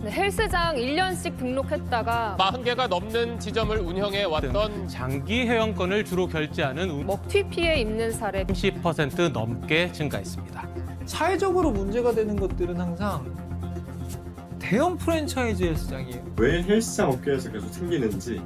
네, 헬스장 1년씩 등록했다가 40개가 넘는 지점을 운영해 왔던 장기 회원권을 주로 결제하는 먹튀 피해 입는 사례 30% 넘게 증가했습니다. 사회적으로 문제가 되는 것들은 항상 대형 프랜차이즈 헬스장이에요. 왜 헬스장 업계에서 계속 생기는지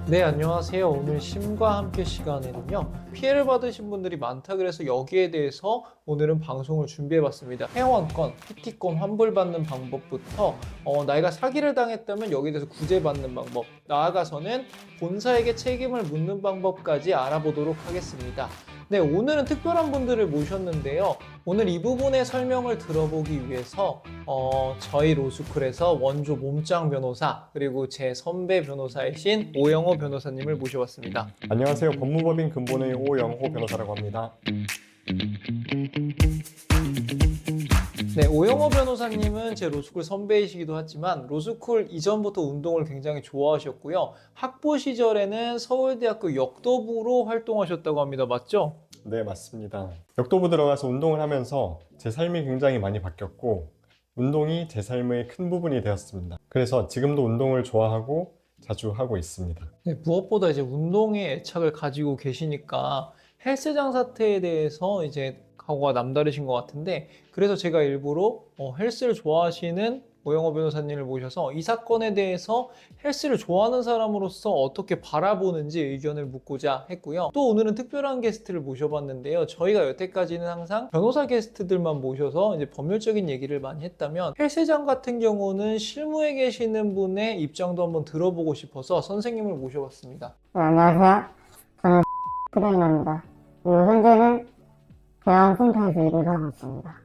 네, 안녕하세요. 오늘 심과 함께 시간에는요, 피해를 받으신 분들이 많다 그래서 여기에 대해서 오늘은 방송을 준비해봤습니다. 회원권, PT권 환불받는 방법부터 나이가 사기를 당했다면 여기에 대해서 구제받는 방법, 나아가서는 본사에게 책임을 묻는 방법까지 알아보도록 하겠습니다. 네, 오늘은 특별한 분들을 모셨는데요. 오늘 이 부분의 설명을 들어보기 위해서 저희 로스쿨에서 원조 몸짱 변호사 그리고 제 선배 변호사이신 오영호 변호사님을 모셔봤습니다. 안녕하세요. 법무법인 근본의 오영호 변호사라고 합니다. 네, 오영호 변호사님은 제 로스쿨 선배이시기도 하지만 로스쿨 이전부터 운동을 굉장히 좋아하셨고요. 학부 시절에는 서울대학교 역도부로 활동하셨다고 합니다. 맞죠? 네, 맞습니다. 역도부 들어가서 운동을 하면서 제 삶이 굉장히 많이 바뀌었고 운동이 제 삶의 큰 부분이 되었습니다. 그래서 지금도 운동을 좋아하고 자주 하고 있습니다. 네, 무엇보다 이제 운동에 애착을 가지고 계시니까 헬스장 사태에 대해서 이제 각오가 남다르신 것 같은데, 그래서 제가 일부러 헬스를 좋아하시는 오영호 변호사님을 모셔서 이 사건에 대해서 헬스를 좋아하는 사람으로서 어떻게 바라보는지 의견을 묻고자 했고요. 또 오늘은 특별한 게스트를 모셔봤는데요. 저희가 여태까지는 항상 변호사 게스트들만 모셔서 이제 법률적인 얘기를 많이 했다면, 헬스장 같은 경우는 실무에 계시는 분의 입장도 한번 들어보고 싶어서 선생님을 모셔봤습니다. 네, 안녕하세요. 저는 트레이너입니다. 그리고 현재는 대형 센터에서 일을 하고 있습니다.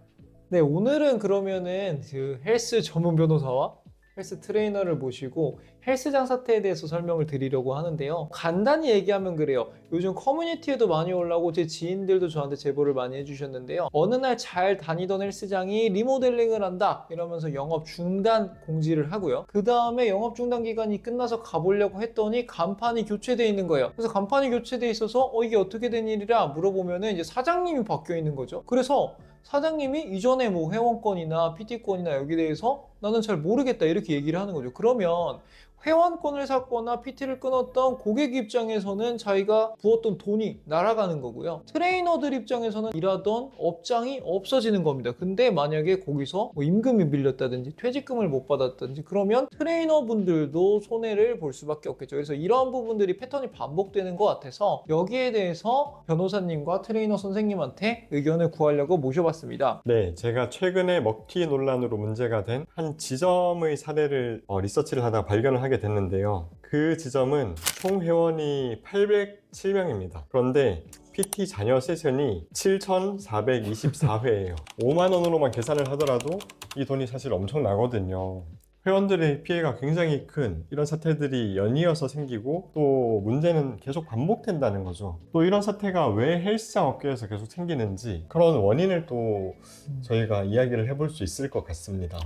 네, 오늘은 그러면은 그 헬스 전문 변호사와 헬스 트레이너를 모시고 헬스장 사태에 대해서 설명을 드리려고 하는데요. 간단히 얘기하면 그래요. 요즘 커뮤니티에도 많이 올라오고 제 지인들도 저한테 제보를 많이 해주셨는데요. 어느 날 잘 다니던 헬스장이 리모델링을 한다 이러면서 영업 중단 공지를 하고요. 그 다음에 영업 중단 기간이 끝나서 가보려고 했더니 간판이 교체되어 있는 거예요. 그래서 간판이 교체되어 있어서 이게 어떻게 된 일이라 물어보면은 이제 사장님이 바뀌어 있는 거죠. 그래서 사장님이 이전에 뭐 회원권이나 PT권이나 여기에 대해서 나는 잘 모르겠다 이렇게 얘기를 하는 거죠. 그러면 회원권을 샀거나 PT를 끊었던 고객 입장에서는 자기가 부었던 돈이 날아가는 거고요. 트레이너들 입장에서는 일하던 업장이 없어지는 겁니다. 근데 만약에 거기서 뭐 임금이 밀렸다든지 퇴직금을 못 받았든지 그러면 트레이너분들도 손해를 볼 수밖에 없겠죠. 그래서 이러한 부분들이 패턴이 반복되는 것 같아서 여기에 대해서 변호사님과 트레이너 선생님한테 의견을 구하려고 모셔봤습니다. 네, 제가 최근에 먹튀 논란으로 문제가 된 한 지점의 사례를 리서치를 하다가 발견을 하게 됐는데요. 그 지점은 총 회원이 807명입니다. 그런데 PT 자녀 세션이 7,424회예요. 5만 원으로만 계산을 하더라도 이 돈이 사실 엄청 나거든요. 회원들의 피해가 굉장히 큰 이런 사태들이 연이어서 생기고 또 문제는 계속 반복된다는 거죠. 또 이런 사태가 왜 헬스장 업계에서 계속 생기는지 그런 원인을 또 저희가 이야기를 해볼 수 있을 것 같습니다.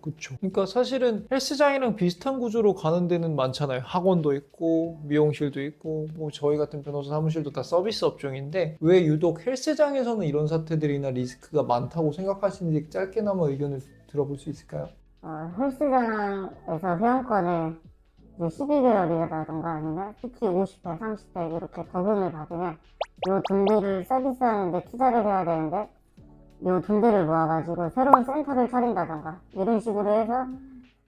그렇죠. 그러니까 사실은 헬스장이랑 비슷한 구조로 가는 데는 많잖아요. 학원도 있고 미용실도 있고 뭐 저희 같은 변호사 사무실도 다 서비스 업종인데 왜 유독 헬스장에서는 이런 사태들이나 리스크가 많다고 생각하시는지 짧게나마 의견을 들어볼 수 있을까요? 헬스장에서 회원권을 12개월이라던가 아니면 PT 50회, 30회 이렇게 적용을 받으면 이 돈들을 서비스하는데 투자를 해야 되는데 이 돈들을 모아가지고 새로운 센터를 차린다던가 이런 식으로 해서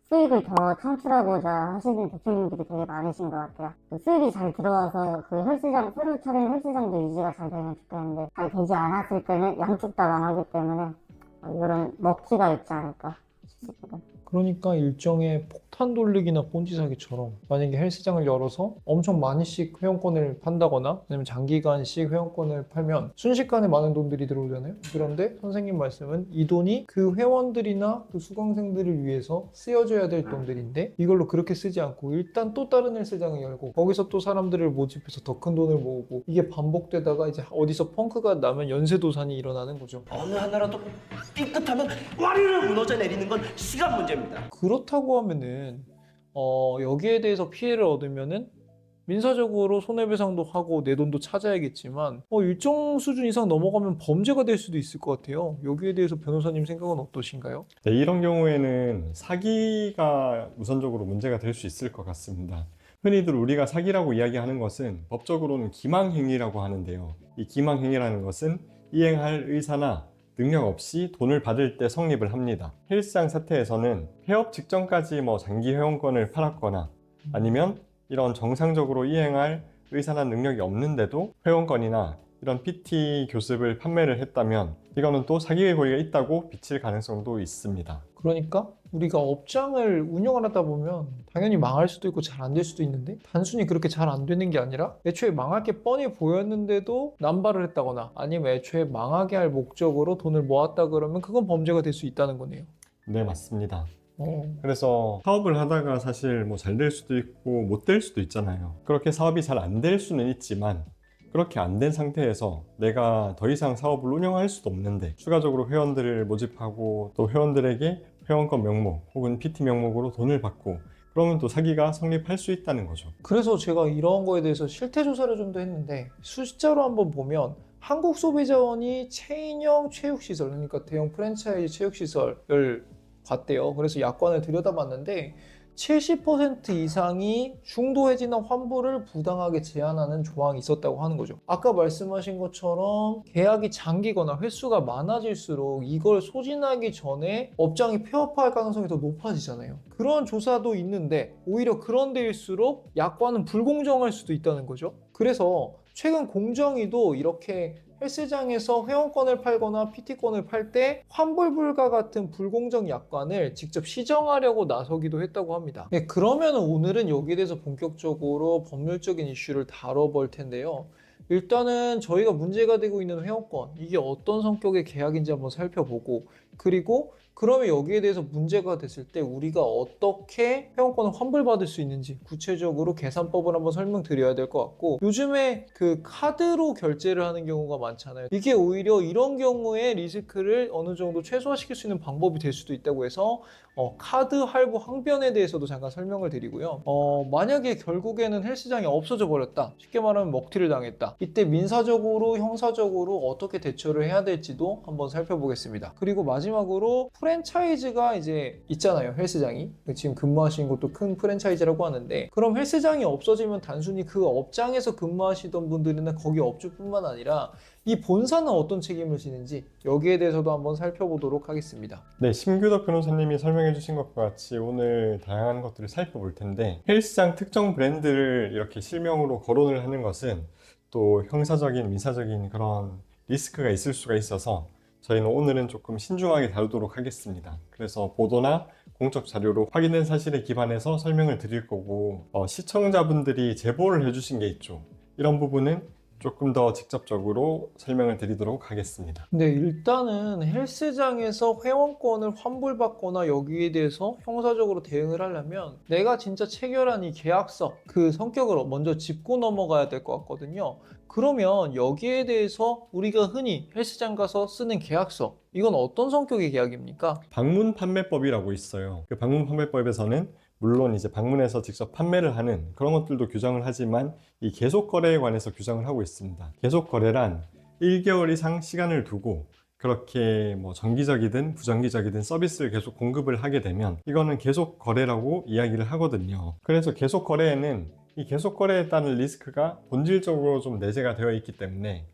수익을 더 창출하고자 하시는 대표님들이 되게 많으신 것 같아요. 수익이 잘 들어와서 그 헬스장, 새로 차린 헬스장도 유지가 잘 되면 좋겠는데 잘 되지 않았을 때는 양쪽 다 망하기 때문에 이런 먹튀가 있지 않을까 싶습니다. 그러니까 일종의 폭탄 돌리기나 본지 사기처럼 만약에 헬스장을 열어서 엄청 많이씩 회원권을 판다거나 아니면 장기간씩 회원권을 팔면 순식간에 많은 돈들이 들어오잖아요. 그런데 선생님 말씀은 이 돈이 그 회원들이나 그 수강생들을 위해서 쓰여져야 될 돈들인데 이걸로 그렇게 쓰지 않고 일단 또 다른 헬스장을 열고 거기서 또 사람들을 모집해서 더 큰 돈을 모으고 이게 반복되다가 이제 어디서 펑크가 나면 연쇄도산이 일어나는 거죠. 어느 하나라도 삐끗하면 와르르 무너져 내리는 건 시간 문제입니다. 그렇다고 하면은 여기에 대해서 피해를 얻으면은 민사적으로 손해배상도 하고 내 돈도 찾아야겠지만 일정 수준 이상 넘어가면 범죄가 될 수도 있을 것 같아요. 여기에 대해서 변호사님 생각은 어떠신가요? 네, 이런 경우에는 사기가 우선적으로 문제가 될 수 있을 것 같습니다. 흔히들 우리가 사기라고 이야기하는 것은 법적으로는 기망행위라고 하는데요. 이 기망행위라는 것은 이행할 의사나 능력 없이 돈을 받을 때 성립을 합니다. 헬스장 사태에서는 폐업 직전까지 장기 회원권을 팔았거나 아니면 이런 정상적으로 이행할 의사나 능력이 없는데도 회원권이나 이런 PT 교습을 판매를 했다면 이거는 또 사기의 고의가 있다고 비칠 가능성도 있습니다. 그러니까 우리가 업장을 운영을 하다 보면 당연히 망할 수도 있고 잘 안 될 수도 있는데 단순히 그렇게 잘 안 되는 게 아니라 애초에 망할 게 뻔히 보였는데도 남발을 했다거나 아니면 애초에 망하게 할 목적으로 돈을 모았다 그러면 그건 범죄가 될 수 있다는 거네요. 네, 맞습니다. 어. 그래서 사업을 하다가 사실 잘 될 수도 있고 못 될 수도 있잖아요. 그렇게 사업이 잘 안 될 수는 있지만 그렇게 안 된 상태에서 내가 더 이상 사업을 운영할 수도 없는데 추가적으로 회원들을 모집하고 또 회원들에게 회원권 명목 혹은 PT 명목으로 돈을 받고 그러면 또 사기가 성립할 수 있다는 거죠. 그래서 제가 이런 거에 대해서 실태 조사를 좀 더 했는데 숫자로 한번 보면 한국소비자원이 체인형 체육시설 그러니까 대형 프랜차이즈 체육시설을 봤대요. 그래서 약관을 들여다봤는데 70% 이상이 중도 해지나 환불을 부당하게 제한하는 조항이 있었다고 하는 거죠. 아까 말씀하신 것처럼 계약이 장기거나 횟수가 많아질수록 이걸 소진하기 전에 업장이 폐업할 가능성이 더 높아지잖아요. 그런 조사도 있는데 오히려 그런 데일수록 약관은 불공정할 수도 있다는 거죠. 그래서 최근 공정위도 이렇게 헬스장에서 회원권을 팔거나 PT권을 팔 때 환불 불가 같은 불공정 약관을 직접 시정하려고 나서기도 했다고 합니다. 네, 그러면 오늘은 여기에 대해서 본격적으로 법률적인 이슈를 다뤄볼 텐데요. 일단은 저희가 문제가 되고 있는 회원권, 이게 어떤 성격의 계약인지 한번 살펴보고, 그리고 그러면 여기에 대해서 문제가 됐을 때 우리가 어떻게 회원권을 환불받을 수 있는지 구체적으로 계산법을 한번 설명드려야 될 것 같고, 요즘에 그 카드로 결제를 하는 경우가 많잖아요. 이게 오히려 이런 경우에 리스크를 어느 정도 최소화시킬 수 있는 방법이 될 수도 있다고 해서 카드 할부 항변에 대해서도 잠깐 설명을 드리고요. 만약에 결국에는 헬스장이 없어져 버렸다, 쉽게 말하면 먹튀를 당했다, 이때 민사적으로 형사적으로 어떻게 대처를 해야 될지도 한번 살펴보겠습니다. 그리고 마지막으로 프랜차이즈가 이제 있잖아요. 헬스장이 지금 근무하시는 곳도 큰 프랜차이즈라고 하는데, 그럼 헬스장이 없어지면 단순히 그 업장에서 근무하시던 분들이나 거기 업주뿐만 아니라 이 본사는 어떤 책임을 지는지 여기에 대해서도 한번 살펴보도록 하겠습니다. 네, 심규덕 변호사님이 설명해 주신 것과 같이 오늘 다양한 것들을 살펴볼 텐데, 헬스장 특정 브랜드를 이렇게 실명으로 거론을 하는 것은 또 형사적인, 민사적인 그런 리스크가 있을 수가 있어서 저희는 오늘은 조금 신중하게 다루도록 하겠습니다. 그래서 보도나 공적 자료로 확인된 사실에 기반해서 설명을 드릴 거고, 시청자분들이 제보를 해주신 게 있죠. 이런 부분은 조금 더 직접적으로 설명을 드리도록 하겠습니다. 근데 일단은 헬스장에서 회원권을 환불받거나 여기에 대해서 형사적으로 대응을 하려면 내가 진짜 체결한 이 계약서 그 성격으로 먼저 짚고 넘어가야 될 것 같거든요. 그러면 여기에 대해서 우리가 흔히 헬스장 가서 쓰는 계약서, 이건 어떤 성격의 계약입니까? 방문 판매법이라고 있어요. 그 방문 판매법에서는 물론 이제 방문해서 직접 판매를 하는 그런 것들도 규정을 하지만 이 계속 거래에 관해서 규정을 하고 있습니다. 계속 거래란 1개월 이상 시간을 두고 그렇게 정기적이든 부정기적이든 서비스를 계속 공급을 하게 되면 이거는 계속 거래라고 이야기를 하거든요. 그래서 계속 거래에는 이 계속 거래에 따른 리스크가 본질적으로 좀 내재가 되어 있기 때문에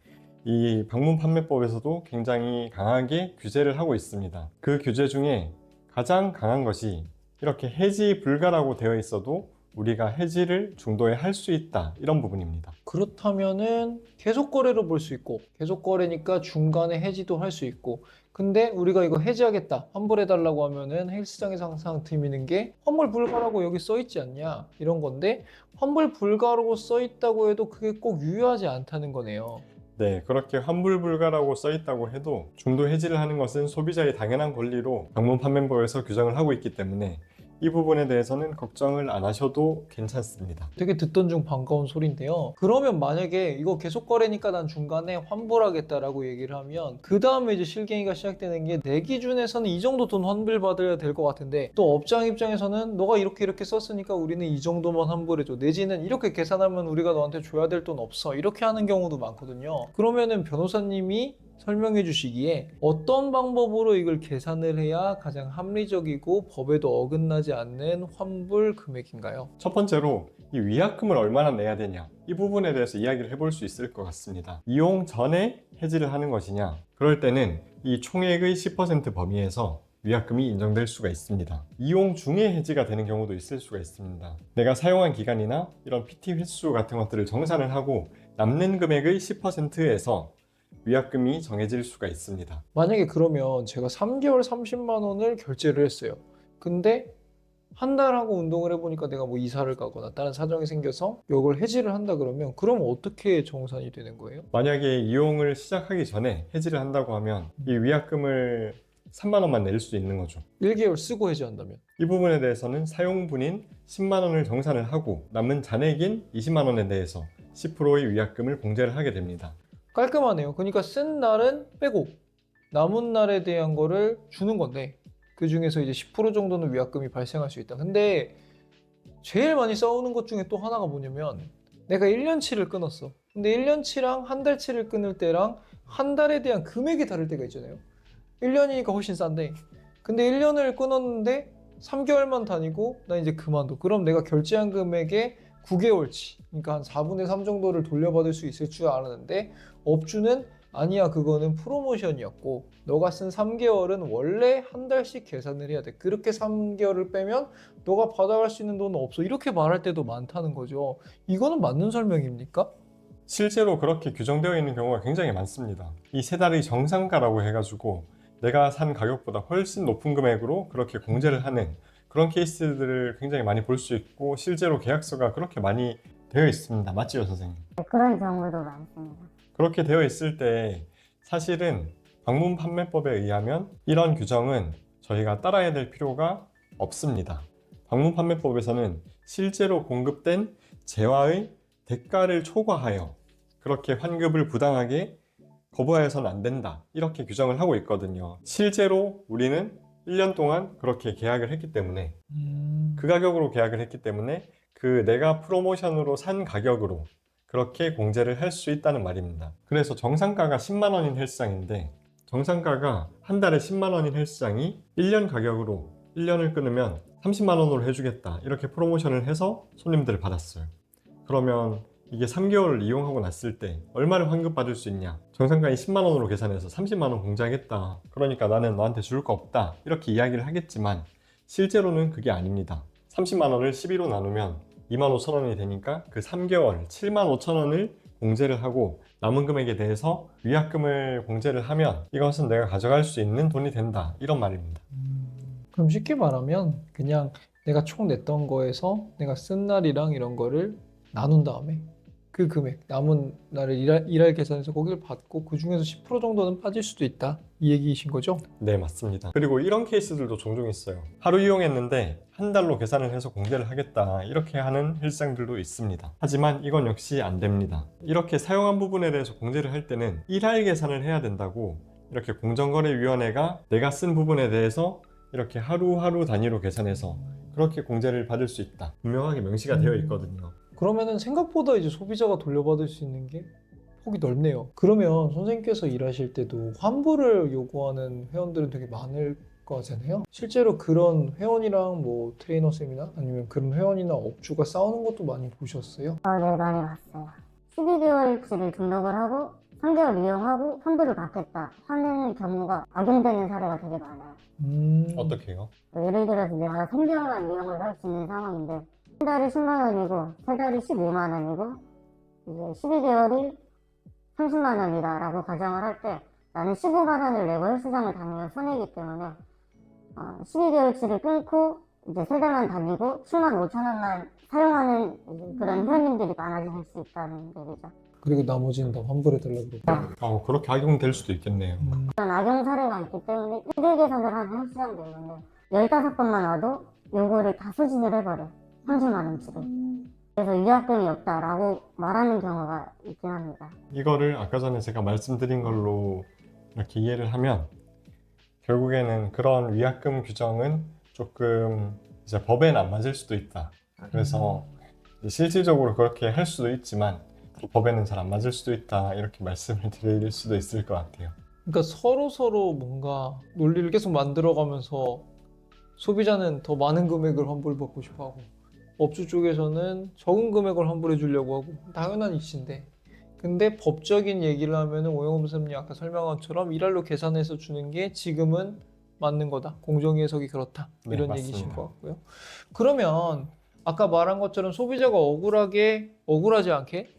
이 방문 판매법에서도 굉장히 강하게 규제를 하고 있습니다. 그 규제 중에 가장 강한 것이 이렇게 해지 불가라고 되어 있어도 우리가 해지를 중도에 할 수 있다, 이런 부분입니다. 그렇다면은 계속 거래로 볼 수 있고, 계속 거래니까 중간에 해지도 할 수 있고, 근데 우리가 이거 해지하겠다, 환불해달라고 하면은 헬스장에서 항상 드미는 게 환불 불가라고 여기 써 있지 않냐, 이런 건데, 환불 불가라고 써 있다고 해도 그게 꼭 유효하지 않다는 거네요. 네, 그렇게 환불 불가라고 써 있다고 해도 중도 해지를 하는 것은 소비자의 당연한 권리로 방문 판매법에서 규정을 하고 있기 때문에 이 부분에 대해서는 걱정을 안 하셔도 괜찮습니다. 되게 듣던 중 반가운 소리인데요. 그러면 만약에 이거 계속 거래니까 난 중간에 환불하겠다라고 얘기를 하면 그 다음에 이제 실갱이가 시작되는 게 내 기준에서는 이 정도 돈 환불받아야 될 것 같은데 또 업장 입장에서는 너가 이렇게 썼으니까 우리는 이 정도만 환불해줘. 내지는 이렇게 계산하면 우리가 너한테 줘야 될 돈 없어. 이렇게 하는 경우도 많거든요. 그러면은 변호사님이 설명해 주시기에 어떤 방법으로 이걸 계산을 해야 가장 합리적이고 법에도 어긋나지 않는 환불 금액인가요? 첫 번째로 이 위약금을 얼마나 내야 되냐, 이 부분에 대해서 이야기를 해볼 수 있을 것 같습니다. 이용 전에 해지를 하는 것이냐, 그럴 때는 이 총액의 10% 범위에서 위약금이 인정될 수가 있습니다. 이용 중에 해지가 되는 경우도 있을 수가 있습니다. 내가 사용한 기간이나 이런 PT 횟수 같은 것들을 정산을 하고 남는 금액의 10%에서 위약금이 정해질 수가 있습니다. 만약에 그러면 제가 3개월 30만 원을 결제를 했어요. 근데 한 달 하고 운동을 해보니까 내가 뭐 이사를 가거나 다른 사정이 생겨서 이걸 해지를 한다 그러면 어떻게 정산이 되는 거예요? 만약에 이용을 시작하기 전에 해지를 한다고 하면 이 위약금을 3만 원만 낼 수 있는 거죠. 1개월 쓰고 해지한다면? 이 부분에 대해서는 사용분인 10만 원을 정산을 하고 남은 잔액인 20만 원에 대해서 10%의 위약금을 공제를 하게 됩니다. 깔끔하네요. 그러니까 쓴 날은 빼고 남은 날에 대한 거를 주는 건데 그 중에서 이제 10% 정도는 위약금이 발생할 수 있다. 근데 제일 많이 싸우는 것 중에 또 하나가 뭐냐면 내가 1년치를 끊었어. 근데 1년치랑 한 달치를 끊을 때랑 한 달에 대한 금액이 다를 때가 있잖아요. 1년이니까 훨씬 싼데 근데 1년을 끊었는데 3개월만 다니고 나 이제 그만둬. 그럼 내가 결제한 금액의 9개월치, 그러니까 한 4분의 3 정도를 돌려받을 수 있을 줄 알았는데 업주는 아니야, 그거는 프로모션이었고 너가 쓴 3개월은 원래 한 달씩 계산을 해야 돼. 그렇게 3개월을 빼면 너가 받아갈 수 있는 돈은 없어. 이렇게 말할 때도 많다는 거죠. 이거는 맞는 설명입니까? 실제로 그렇게 규정되어 있는 경우가 굉장히 많습니다. 이 세 달의 정상가라고 해가지고 내가 산 가격보다 훨씬 높은 금액으로 그렇게 공제를 하는 그런 케이스들을 굉장히 많이 볼 수 있고 실제로 계약서가 그렇게 많이 되어 있습니다. 맞지요, 선생님? 그런 경우도 많습니다. 그렇게 되어 있을 때 사실은 방문판매법에 의하면 이런 규정은 저희가 따라야 될 필요가 없습니다. 방문판매법에서는 실제로 공급된 재화의 대가를 초과하여 그렇게 환급을 부당하게 거부하여서는 안 된다, 이렇게 규정을 하고 있거든요. 실제로 우리는 1년 동안 그렇게 계약을 했기 때문에 그 가격으로 계약을 했기 때문에 그 내가 프로모션으로 산 가격으로 그렇게 공제를 할 수 있다는 말입니다. 그래서 정상가가 10만 원인 헬스장인데 정상가가 한 달에 10만 원인 헬스장이 1년 가격으로 1년을 끊으면 30만 원으로 해주겠다, 이렇게 프로모션을 해서 손님들을 받았어요. 그러면 이게 3개월을 이용하고 났을 때 얼마를 환급받을 수 있냐? 정상가인 10만 원으로 계산해서 30만 원 공제하겠다, 그러니까 나는 너한테 줄 거 없다, 이렇게 이야기를 하겠지만 실제로는 그게 아닙니다. 30만 원을 12로 나누면 2만 5천 원이 되니까 그 3개월 7만 5천 원을 공제를 하고 남은 금액에 대해서 위약금을 공제를 하면 이것은 내가 가져갈 수 있는 돈이 된다, 이런 말입니다. 그럼 쉽게 말하면 그냥 내가 총 냈던 거에서 내가 쓴 날이랑 이런 거를 나눈 다음에 그 금액, 남은 날을 일할 계산해서 거기를 받고 그 중에서 10% 정도는 빠질 수도 있다, 이 얘기이신 거죠? 네, 맞습니다. 그리고 이런 케이스들도 종종 있어요. 하루 이용했는데 한 달로 계산을 해서 공제를 하겠다, 이렇게 하는 헬스장들도 있습니다. 하지만 이건 역시 안 됩니다. 이렇게 사용한 부분에 대해서 공제를 할 때는 일할 계산을 해야 된다고 이렇게 공정거래위원회가 내가 쓴 부분에 대해서 이렇게 하루하루 단위로 계산해서 그렇게 공제를 받을 수 있다, 분명하게 명시가 되어 있거든요. 그러면은 생각보다 이제 소비자가 돌려받을 수 있는 게 폭이 넓네요. 그러면 선생님께서 일하실 때도 환불을 요구하는 회원들은 되게 많을 거잖아요. 실제로 그런 회원이랑 뭐 트레이너 쌤이나 아니면 그런 회원이나 업주가 싸우는 것도 많이 보셨어요? 네, 많이 봤어요. 12개월치를 등록을 하고 3개월 이용하고 환불을 받겠다 하는 경우가 악용되는 사례가 되게 많아요. 어떻게 해요? 예를 들어서 내가 3개월만 이용을 할 수 있는 상황인데 한 달이 10만 원이고 세 달이 15만 원이고 이제 12개월이 30만 원이다 라고 가정을 할 때 나는 15만 원을 내고 헬스장을 다니면 손해이기 때문에 12개월치를 끊고 이제 세 달만 다니고 7만 5천 원만 사용하는 그런 회원님들이 많아질 수 있다는 얘기죠. 그리고 나머지는 다 환불해달라고 그러고. 그렇게 악용될 수도 있겠네요. 그런 악용 사례가 있기 때문에 1일 계산을 하는 헬스장도 있는데 15번만 와도 요거를 다 소진을 해버려. 30만 원치를. 그래서 위약금이 없다라고 말하는 경우가 있긴 합니다. 이거를 아까 전에 제가 말씀드린 걸로 이렇게 이해를 하면 결국에는 그런 위약금 규정은 조금 이제 법에는 안 맞을 수도 있다. 그래서 실질적으로 그렇게 할 수도 있지만 법에는 잘 안 맞을 수도 있다. 이렇게 말씀을 드릴 수도 있을 것 같아요. 그러니까 서로 뭔가 논리를 계속 만들어가면서 소비자는 더 많은 금액을 환불받고 싶어하고 업주 쪽에서는 적은 금액을 환불해 주려고 하고 당연한 이치인데, 근데 법적인 얘기를 하면은 오영훈 선생님이 아까 설명한 것처럼 일할로 계산해서 주는 게 지금은 맞는 거다. 공정위 해석이 그렇다. 네, 이런 맞습니다. 얘기신 것 같고요. 그러면 아까 말한 것처럼 소비자가 억울하지 않게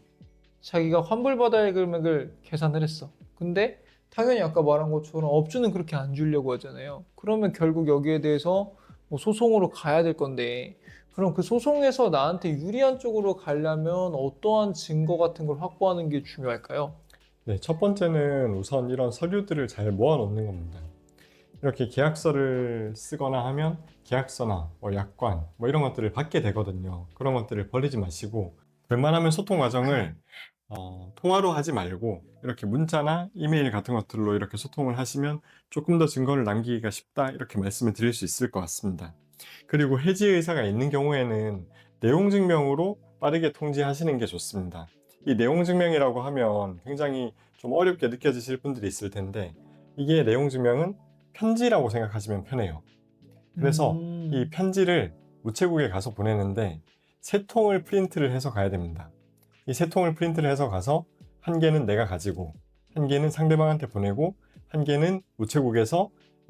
자기가 환불받아야 할 금액을 계산을 했어. 근데 당연히 아까 말한 것처럼 업주는 그렇게 안 주려고 하잖아요. 그러면 결국 여기에 대해서 뭐 소송으로 가야 될 건데, 그럼 그 소송에서 나한테 유리한 쪽으로 가려면 어떠한 증거 같은 걸 확보하는 게 중요할까요? 네, 첫 번째는 우선 이런 서류들을 잘 모아 놓는 겁니다. 이렇게 계약서를 쓰거나 하면 계약서나 뭐 약관 뭐 이런 것들을 받게 되거든요. 그런 것들을 버리지 마시고 웬만하면 소통 과정을 통화로 하지 말고 이렇게 문자나 이메일 같은 것들로 이렇게 소통을 하시면 조금 더 증거를 남기기가 쉽다, 이렇게 말씀을 드릴 수 있을 것 같습니다. 그리고 해지 의사가 있는 경우에는 내용 증명으로 빠르게 통지하시는 게 좋습니다. 이 내용 증명이라고 하면 굉장히 좀 어렵게 느껴지실 분들이 있을 텐데, 이게 내용 증명은 편지라고 생각하시면 편해요. 그래서 이 편지를 우체국에 가서 보내는데 세 통을 프린트를 해서 가야 됩니다. 이 세 통을 프린트를 해서 가서 한 개는 내가 가지고, 한 개는 상대방한테 보내고, 한 개는 우체국에서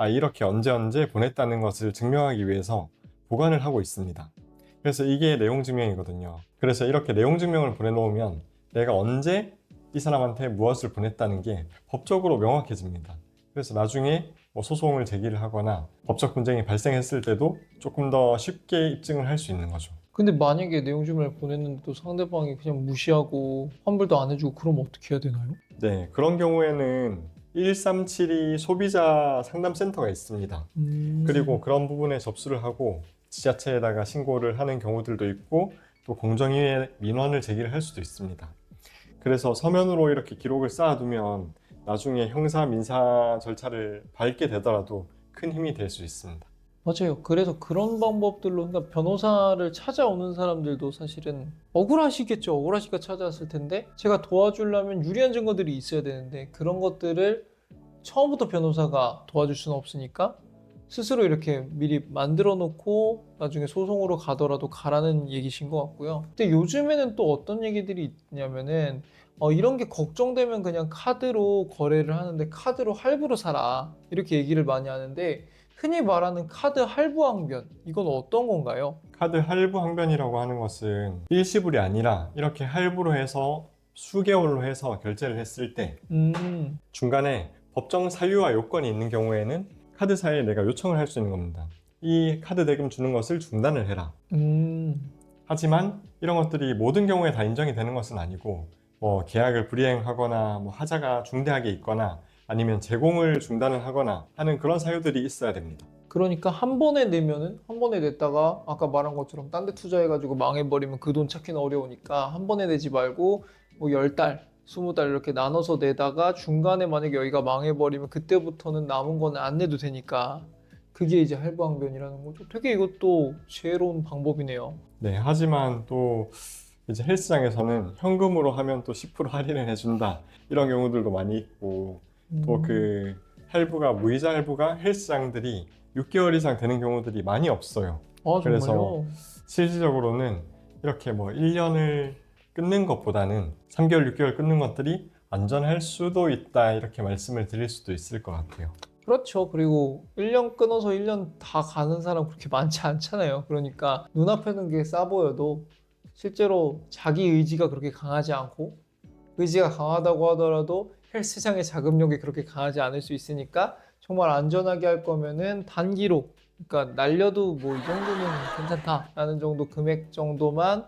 이렇게 언제 보냈다는 것을 증명하기 위해서 보관을 하고 있습니다. 그래서 이게 내용 증명이거든요. 그래서 이렇게 내용 증명을 보내놓으면 내가 언제 이 사람한테 무엇을 보냈다는 게 법적으로 명확해집니다. 그래서 나중에 뭐 소송을 제기를 하거나 법적 분쟁이 발생했을 때도 조금 더 쉽게 입증을 할 수 있는 거죠. 근데 만약에 내용 증명을 보냈는데 또 상대방이 그냥 무시하고 환불도 안 해주고 그러면 어떻게 해야 되나요? 네, 그런 경우에는 1372 소비자 상담센터가 있습니다. 그리고 그런 부분에 접수를 하고 지자체에다가 신고를 하는 경우들도 있고, 또 공정위에 민원을 제기를 할 수도 있습니다. 그래서 서면으로 이렇게 기록을 쌓아두면 나중에 형사 민사 절차를 밟게 되더라도 큰 힘이 될 수 있습니다. 맞아요. 그래서 그런 방법들로, 그러니까 변호사를 찾아오는 사람들도 사실은 억울하시겠죠. 억울하시니까 찾아왔을 텐데, 제가 도와주려면 유리한 증거들이 있어야 되는데 그런 것들을 처음부터 변호사가 도와줄 수는 없으니까 스스로 이렇게 미리 만들어 놓고 나중에 소송으로 가더라도 가라는 얘기신 것 같고요. 근데 요즘에는 또 어떤 얘기들이 있냐면은 이런 게 걱정되면 그냥 카드로 거래를 하는데 카드로 할부로 사라, 이렇게 얘기를 많이 하는데, 흔히 말하는 카드 할부 항변, 이건 어떤 건가요? 카드 할부 항변이라고 하는 것은 일시불이 아니라 이렇게 할부로 해서 수개월로 해서 결제를 했을 때 중간에 법정 사유와 요건이 있는 경우에는 카드사에 내가 요청을 할 수 있는 겁니다. 이 카드 대금 주는 것을 중단을 해라. 하지만 이런 것들이 모든 경우에 다 인정이 되는 것은 아니고, 뭐 계약을 불이행하거나 뭐 하자가 중대하게 있거나 아니면 제공을 중단을 하거나 하는 그런 사유들이 있어야 됩니다. 그러니까 한 번에 내면은, 한 번에 냈다가 아까 말한 것처럼 딴 데 투자해가지고 망해버리면 그 돈 찾기는 어려우니까 한 번에 내지 말고 뭐 10달, 20달 이렇게 나눠서 내다가 중간에 만약에 여기가 망해버리면 그때부터는 남은 거는 안 내도 되니까, 그게 이제 할부항변이라는 거죠. 되게 이것도 지혜로운 방법이네요. 네, 하지만 또 이제 헬스장에서는 현금으로 하면 또 10% 할인을 해준다, 이런 경우들도 많이 있고, 또 그 할부가, 무이자 할부가 헬스장들이 6개월 이상 되는 경우들이 많이 없어요. 그래서 정말요? 실질적으로는 이렇게 뭐 1년을 끊는 것보다는 3개월, 6개월 끊는 것들이 안전할 수도 있다, 이렇게 말씀을 드릴 수도 있을 것 같아요. 그렇죠. 그리고 1년 끊어서 1년 다 가는 사람 그렇게 많지 않잖아요. 그러니까 눈앞에는 게 싸 보여도 실제로 자기 의지가 그렇게 강하지 않고, 의지가 강하다고 하더라도 헬스장의 자금력이 그렇게 강하지 않을 수 있으니까 정말 안전하게 할 거면은 단기로, 그러니까 날려도 뭐 이 정도는 괜찮다라는 정도 금액 정도만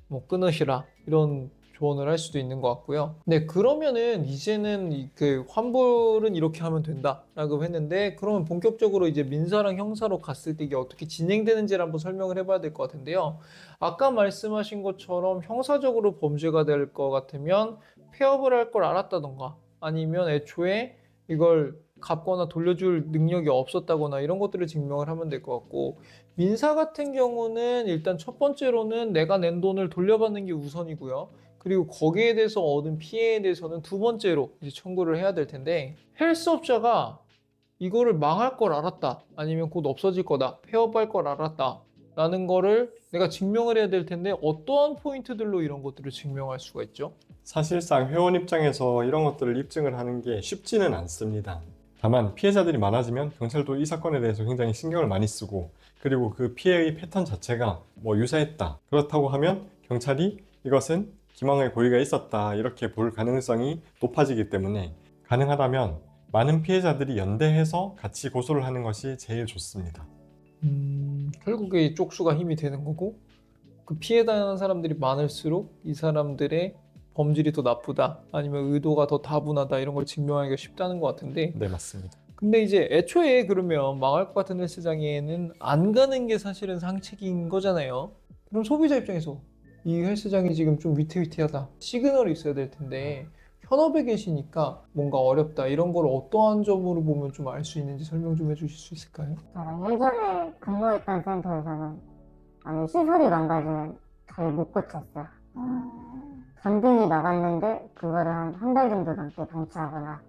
뭐 끊으시라, 이런 조언을 할 수도 있는 것 같고요. 네, 그러면은 이제는 그 환불은 이렇게 하면 된다라고 했는데, 그러면 본격적으로 이제 민사랑 형사로 갔을 때 이게 어떻게 진행되는지를 한번 설명을 해봐야 될 것 같은데요. 아까 말씀하신 것처럼 형사적으로 범죄가 될 것 같으면 폐업을 할 걸 알았다던가, 아니면 애초에 이걸 갚거나 돌려줄 능력이 없었다거나 이런 것들을 증명을 하면 될 것 같고, 민사 같은 경우는 일단 첫 번째로는 내가 낸 돈을 돌려받는 게 우선이고요. 그리고 거기에 대해서 얻은 피해에 대해서는 두 번째로 이제 청구를 해야 될 텐데, 헬스업자가 이거를 망할 걸 알았다, 아니면 곧 없어질 거다, 폐업할 걸 알았다 라는 거를 내가 증명을 해야 될 텐데, 어떠한 포인트들로 이런 것들을 증명할 수가 있죠? 사실상 회원 입장에서 이런 것들을 입증을 하는 게 쉽지는 않습니다. 다만 피해자들이 많아지면 경찰도 이 사건에 대해서 굉장히 신경을 많이 쓰고, 그리고 그 피해의 패턴 자체가 뭐 유사했다, 그렇다고 하면 경찰이 이것은 기망의 고의가 있었다 이렇게 볼 가능성이 높아지기 때문에, 가능하다면 많은 피해자들이 연대해서 같이 고소를 하는 것이 제일 좋습니다. 결국에 이 쪽수가 힘이 되는 거고, 그 피해당하는 사람들이 많을수록 이 사람들의 범질이 더 나쁘다, 아니면 의도가 더 다분하다, 이런 걸 증명하기가 쉽다는 것 같은데, 네, 맞습니다. 근데 이제 애초에 그러면 망할 것 같은 헬스장에는 안 가는 게 사실은 상책인 거잖아요. 그럼 소비자 입장에서 이 헬스장이 지금 좀 위태위태하다, 시그널이 있어야 될 텐데 현업에 계시니까 뭔가 어렵다, 이런 걸 어떠한 점으로 보면 좀 알 수 있는지 설명 좀 해주실 수 있을까요? 예전에 근무했던 센터에서는 아니 시설이 망가지면 잘 못 고쳤어요. 전등이 나갔는데 그거를 한 달 정도 넘게 방치하거나,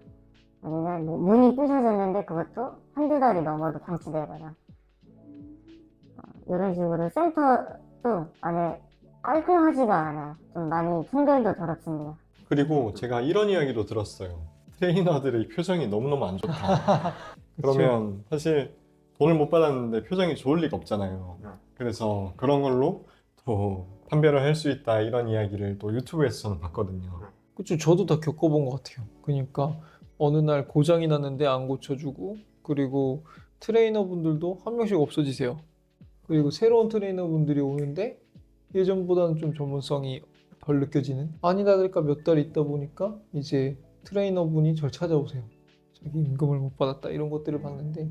아니면 뭐 문이 부셔졌는데 그것도 한두 달이 넘어도 방치되거나, 이런 식으로 센터도 안에 깔끔하지가 않아요. 좀 많이 청결도 더럽습니다. 그리고 제가 이런 이야기도 들었어요. 트레이너들의 표정이 너무너무 안 좋다. 그러면 사실 돈을 못 받았는데 표정이 좋을 리가 없잖아요. 그래서 그런 걸로 또 판별을 할 수 있다, 이런 이야기를 또 유튜브에서 저는 봤거든요. 그렇죠. 저도 다 겪어본 것 같아요. 그러니까 어느 날 고장이 났는데 안 고쳐주고, 그리고 트레이너분들도 한 명씩 없어지세요. 그리고 새로운 트레이너분들이 오는데 예전보다는 좀 전문성이 덜 느껴지는, 아니다 다를까 몇 달 있다 보니까 이제 트레이너분이 절 찾아오세요. 자기 임금을 못 받았다, 이런 것들을 봤는데,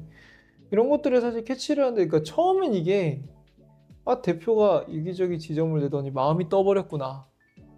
이런 것들을 사실 캐치를 하는데, 그러니까 처음엔 이게 대표가 여기저기 지점을 내더니 마음이 떠버렸구나,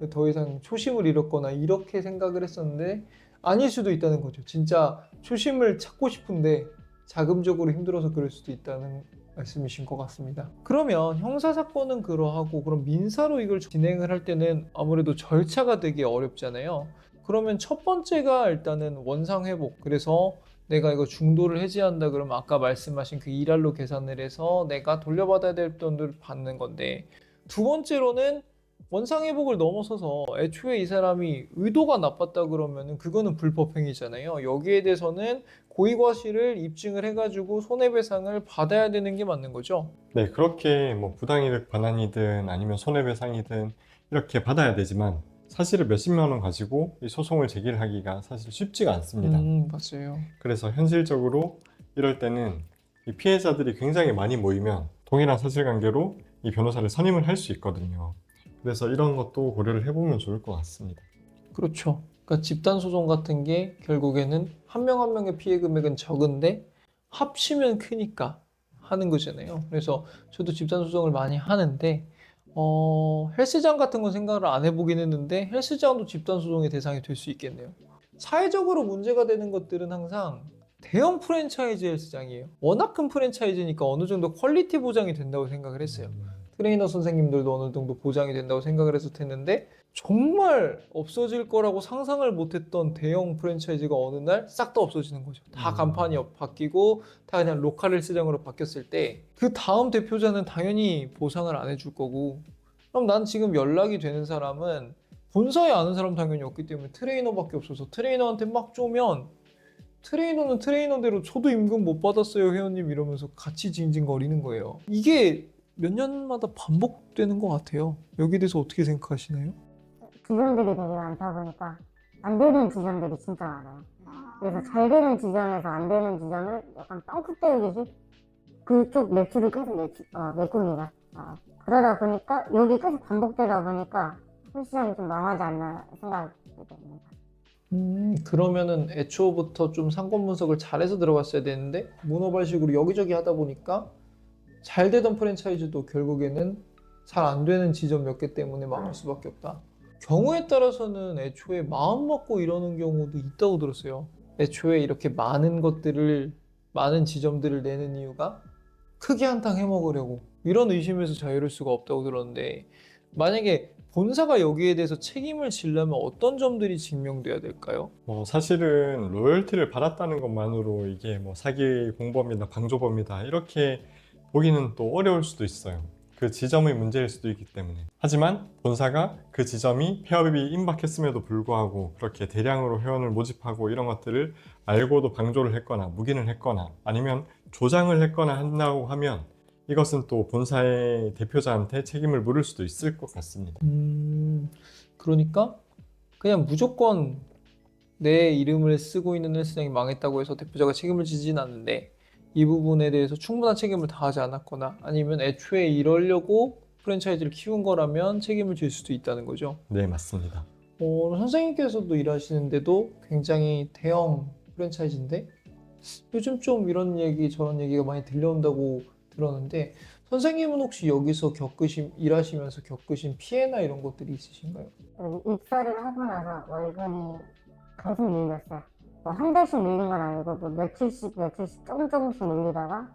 더 이상 초심을 잃었거나 이렇게 생각을 했었는데, 아닐 수도 있다는 거죠. 진짜 초심을 찾고 싶은데 자금적으로 힘들어서 그럴 수도 있다는 말씀이신 것 같습니다. 그러면 형사사건은 그러하고, 그럼 민사로 이걸 진행을 할 때는 아무래도 절차가 되게 어렵잖아요. 그러면 첫 번째가 일단은 원상회복, 그래서 내가 이거 중도를 해지한다 그러면 아까 말씀하신 그 일할로 계산을 해서 내가 돌려받아야 될 돈을 받는 건데, 두 번째로는 원상회복을 넘어서서 애초에 이 사람이 의도가 나빴다 그러면은 그거는 불법행위잖아요. 여기에 대해서는 고의과실을 입증을 해가지고 손해배상을 받아야 되는 게 맞는 거죠. 네, 그렇게 뭐 부당이득 반환이든 아니면 손해배상이든 이렇게 받아야 되지만, 사실은 몇십만 원 가지고 이 소송을 제기를 하기가 사실 쉽지가 않습니다. 맞아요. 그래서 현실적으로 이럴 때는 이 피해자들이 굉장히 많이 모이면 동일한 사실관계로 이 변호사를 선임을 할 수 있거든요. 그래서 이런 것도 고려를 해보면 좋을 것 같습니다. 그렇죠. 그러니까 집단소송 같은 게 결국에는 한 명 한 명의 피해 금액은 적은데 합치면 크니까 하는 거잖아요. 그래서 저도 집단소송을 많이 하는데, 헬스장 같은 건 생각을 안 해보긴 했는데 헬스장도 집단소송의 대상이 될 수 있겠네요. 사회적으로 문제가 되는 것들은 항상 대형 프랜차이즈 헬스장이에요. 워낙 큰 프랜차이즈니까 어느 정도 퀄리티 보장이 된다고 생각을 했어요. 트레이너 선생님들도 어느 정도 보장이 된다고 생각을 해서 했는데, 정말 없어질 거라고 상상을 못했던 대형 프랜차이즈가 어느 날 싹 다 없어지는 거죠. 다 간판이 바뀌고 다 그냥 로컬 헬스장으로 바뀌었을 때, 그 다음 대표자는 당연히 보상을 안 해줄 거고, 그럼 난 지금 연락이 되는 사람은 본사에 아는 사람 당연히 없기 때문에 트레이너밖에 없어서 트레이너한테 막 쪼면, 트레이너는 트레이너대로 저도 임금 못 받았어요 회원님 이러면서 같이 징징거리는 거예요. 이게 몇 년마다 반복되는 것 같아요. 여기에 대해서 어떻게 생각하시나요? 지점들이 되게 많다 보니까 안 되는 지점들이 진짜 많아요. 그래서 잘 되는 지점에서 안 되는 지점을 약간 빵꾸 때우듯이 그쪽 매출을 계속 메꿉니다. 그러다 보니까 여기 계속 반복되다 보니까 헬스장이 좀 망하지 않나 생각이 듭니다. 그러면은 애초부터 좀 상권 분석을 잘해서 들어갔어야 되는데 문어발식으로 여기저기 하다 보니까 잘 되던 프랜차이즈도 결국에는 잘 안 되는 지점 몇 개 때문에 망할 수밖에 없다. 경우에 따라서는 애초에 마음 먹고 이러는 경우도 있다고 들었어요. 애초에 이렇게 많은 것들을, 많은 지점들을 내는 이유가 크게 한탕 해먹으려고, 이런 의심에서 자유로울 수가 없다고 들었는데, 만약에 본사가 여기에 대해서 책임을 지려면 어떤 점들이 증명돼야 될까요? 사실은 로열티를 받았다는 것만으로 이게 사기 공범이다, 방조범이다 이렇게 보기는 또 어려울 수도 있어요. 그 지점의 문제일 수도 있기 때문에. 하지만 본사가 그 지점이 폐업이 임박했음에도 불구하고 그렇게 대량으로 회원을 모집하고 이런 것들을 알고도 방조를 했거나 묵인을 했거나 아니면 조장을 했거나 한다고 하면 이것은 또 본사의 대표자한테 책임을 물을 수도 있을 것 같습니다. 그러니까 그냥 무조건 내 이름을 쓰고 있는 헬스장이 망했다고 해서 대표자가 책임을 지진 않는데, 이 부분에 대해서 충분한 책임을 다하지 않았거나 아니면 애초에 이러려고 프랜차이즈를 키운 거라면 책임을 질 수도 있다는 거죠. 네, 맞습니다. 선생님께서도 일하시는데도 굉장히 대형 프랜차이즈인데 요즘 좀 이런 얘기 저런 얘기가 많이 들려온다고 들었는데, 선생님은 혹시 여기서 일하시면서 겪으신 피해나 이런 것들이 있으신가요? 여기 입사를 하고 나서 월급이 계속 밀렸어요. 한 달씩 밀린 건 아니고 며칠씩 조금씩 밀리다가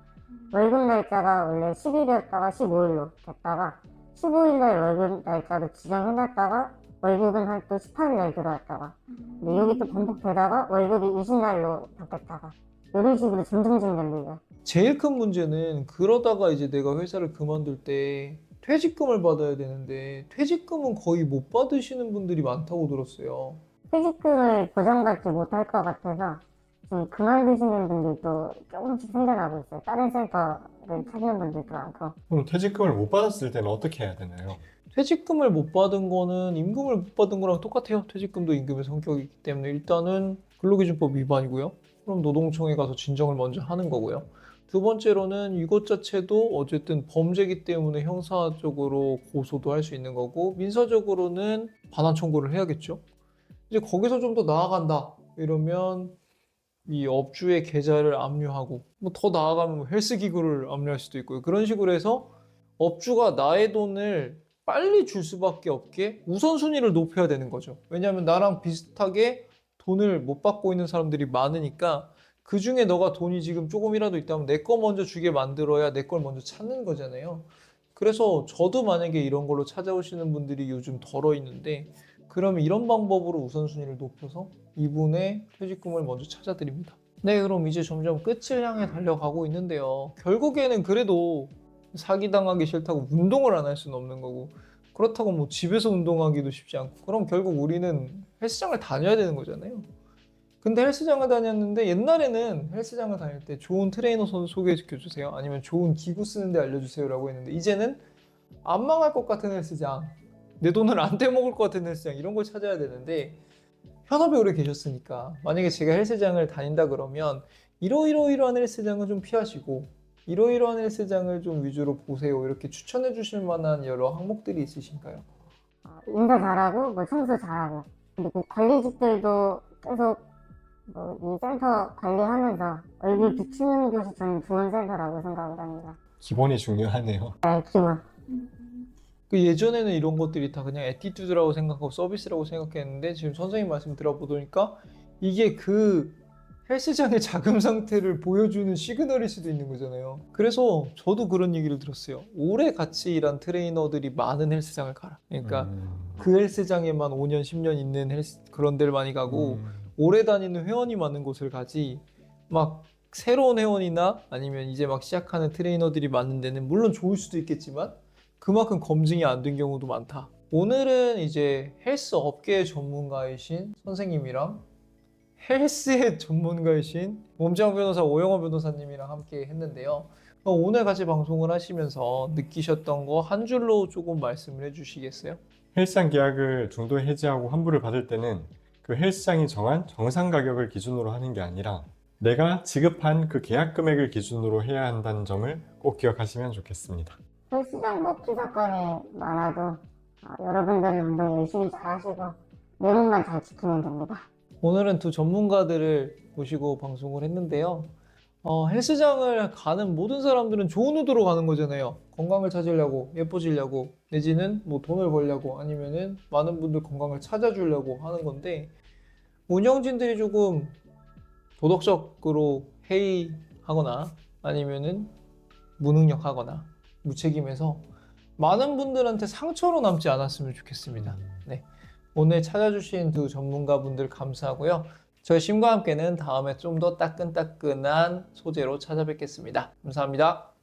월급 날짜가 원래 10일이었다가 15일로 됐다가 15일날 월급 날짜로 지정해놨다가 월급은 한 또 18일날 들어왔다가 근데 여기 또 반복되다가 월급이 20날로 바뀌었다가 이런 식으로 점점 밀려요. 제일 큰 문제는 그러다가 이제 내가 회사를 그만둘 때 퇴직금을 받아야 되는데 퇴직금은 거의 못 받으시는 분들이 많다고 들었어요. 퇴직금을 보장받지 못할 것 같아서 지금 그만두시는 분들도 조금씩 생겨나고 있어요. 다른 센터를 찾는 분들도 많고. 그럼 퇴직금을 못 받았을 때는 어떻게 해야 되나요? 퇴직금을 못 받은 거는 임금을 못 받은 거랑 똑같아요. 퇴직금도 임금의 성격이기 때문에 일단은 근로기준법 위반이고요. 그럼 노동청에 가서 진정을 먼저 하는 거고요. 두 번째로는 이것 자체도 어쨌든 범죄이기 때문에 형사적으로 고소도 할 수 있는 거고, 민사적으로는 반환 청구를 해야겠죠. 이제 거기서 좀 더 나아간다 이러면 이 업주의 계좌를 압류하고, 더 나아가면 헬스 기구를 압류할 수도 있고요. 그런 식으로 해서 업주가 나의 돈을 빨리 줄 수밖에 없게 우선순위를 높여야 되는 거죠. 왜냐하면 나랑 비슷하게 돈을 못 받고 있는 사람들이 많으니까 그 중에 너가 돈이 지금 조금이라도 있다면 내 거 먼저 주게 만들어야 내 걸 먼저 찾는 거잖아요. 그래서 저도 만약에 이런 걸로 찾아오시는 분들이 요즘 덜어 있는데, 그러면 이런 방법으로 우선순위를 높여서 이분의 퇴직금을 먼저 찾아드립니다. 네, 그럼 이제 점점 끝을 향해 달려가고 있는데요. 결국에는 그래도 사기당하기 싫다고 운동을 안 할 수는 없는 거고, 그렇다고 집에서 운동하기도 쉽지 않고, 그럼 결국 우리는 헬스장을 다녀야 되는 거잖아요. 근데 헬스장을 다녔는데 옛날에는 헬스장을 다닐 때 좋은 트레이너 선수 소개시켜주세요, 아니면 좋은 기구 쓰는데 알려주세요 라고 했는데, 이제는 안 망할 것 같은 헬스장, 내 돈을 안 떼먹을 것 같은 헬스장, 이런 걸 찾아야 되는데, 현업에 오래 계셨으니까 만약에 제가 헬스장을 다닌다 그러면 이러이러한 헬스장은 좀 피하시고 이러이러한 헬스장을 좀 위주로 보세요, 이렇게 추천해 주실 만한 여러 항목들이 있으신가요? 인사 잘하고 청소 잘하고, 그리고 관리직들도 계속 이 센터 관리하면서 얼굴 비추는 것이 좀 좋은 센터라고 생각을 합니다. 기본이 중요하네요. 네, 기본. 그 예전에는 이런 것들이 다 그냥 애티튜드라고 생각하고 서비스라고 생각했는데, 지금 선생님 말씀 들어보니까 이게 그 헬스장의 자금 상태를 보여주는 시그널일 수도 있는 거잖아요. 그래서 저도 그런 얘기를 들었어요. 오래 같이 일한 트레이너들이 많은 헬스장을 가라. 그러니까 그 헬스장에만 5년, 10년 있는 그런 데를 많이 가고 오래 다니는 회원이 많은 곳을 가지, 막 새로운 회원이나 아니면 이제 막 시작하는 트레이너들이 많은 데는 물론 좋을 수도 있겠지만 그만큼 검증이 안 된 경우도 많다. 오늘은 이제 헬스 업계의 전문가이신 선생님이랑 헬스의 전문가이신 몸짱 변호사 오영호 변호사님이랑 함께 했는데요. 오늘 같이 방송을 하시면서 느끼셨던 거 한 줄로 조금 말씀을 해주시겠어요? 헬스장 계약을 중도 해지하고 환불을 받을 때는 그 헬스장이 정한 정상 가격을 기준으로 하는 게 아니라 내가 지급한 그 계약 금액을 기준으로 해야 한다는 점을 꼭 기억하시면 좋겠습니다. 헬스장 먹튀 사건이 많아도 여러분들은 운동 열심히 잘 하시고 내 몸만 잘 지키면 됩니다. 오늘은 두 전문가들을 모시고 방송을 했는데요. 헬스장을 가는 모든 사람들은 좋은 의도로 가는 거잖아요. 건강을 찾으려고, 예뻐지려고, 내지는 뭐 돈을 벌려고, 아니면은 많은 분들 건강을 찾아주려고 하는 건데, 운영진들이 조금 도덕적으로 해이하거나 아니면은 무능력하거나 무책임해서 많은 분들한테 상처로 남지 않았으면 좋겠습니다. 네. 오늘 찾아주신 두 전문가분들 감사하고요. 저희 심과 함께는 다음에 좀 더 따끈따끈한 소재로 찾아뵙겠습니다. 감사합니다.